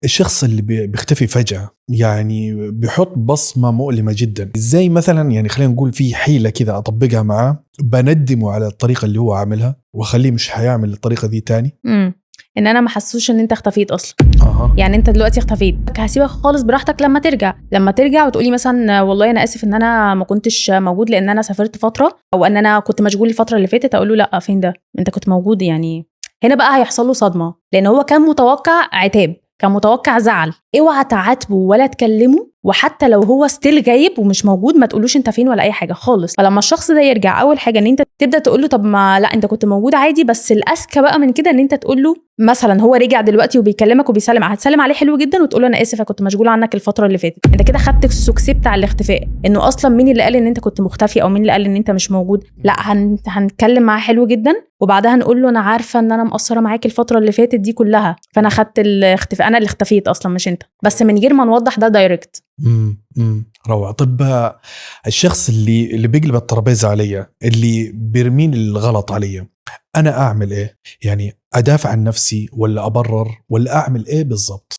الشخص اللي بيختفي فجأة يعني بيحط بصمة مؤلمة جدا. ازاي مثلا يعني خلينا نقول في حيلة كذا اطبقها معاه بندمه على الطريقة اللي هو عاملها واخليه مش هيعمل الطريقة دي تاني. ان انا ما حسوش ان انت اختفيت اصلا. يعني انت دلوقتي اختفيت، هسيبك خالص براحتك لما ترجع وتقولي مثلا والله انا اسف ان انا ما كنتش موجود لان انا سافرت فتره، او ان انا كنت مشغول الفتره اللي فاتت، اقول له لا فين ده، انت كنت موجود. يعني هنا بقى هيحصل له صدمه، لان هو كان متوقع عتاب، كان متوقع زعل. اوعى تعاتبه ولا تكلمه، وحتى لو هو ستيل غايب ومش موجود ما تقولوش انت فين ولا اي حاجه خالص. فلما الشخص ده يرجع، اول حاجه ان انت تبدا تقول له طب ما لا انت كنت موجود عادي، بس الاذكى بقى من كده ان انت تقول له مثلا هو رجع دلوقتي وبيكلمك وبيسلم، هتسلم عليه حلو جدا وتقول له انا اسف كنت مشغول عنك الفتره اللي فاتت. انت كده خدت السكسي بتاع الاختفاء، انه اصلا مين اللي قال ان انت كنت مختفي او مين اللي قال ان انت مش موجود. لا هنتكلم معاه حلو جدا، وبعدها نقول له انا عارفه ان انا مقصره معاك الفتره اللي فاتت دي كلها، فانا خدت الاختفاء، انا اللي اختفيت اصلا مش انت، بس من غير ما نوضح ده دايركت. روعة. طب الشخص اللي بيقلب الترابيزة عليا، اللي بيرمين الغلط عليا، أنا أعمل إيه؟ يعني أدافع عن نفسي ولا أبرر ولا أعمل إيه بالضبط؟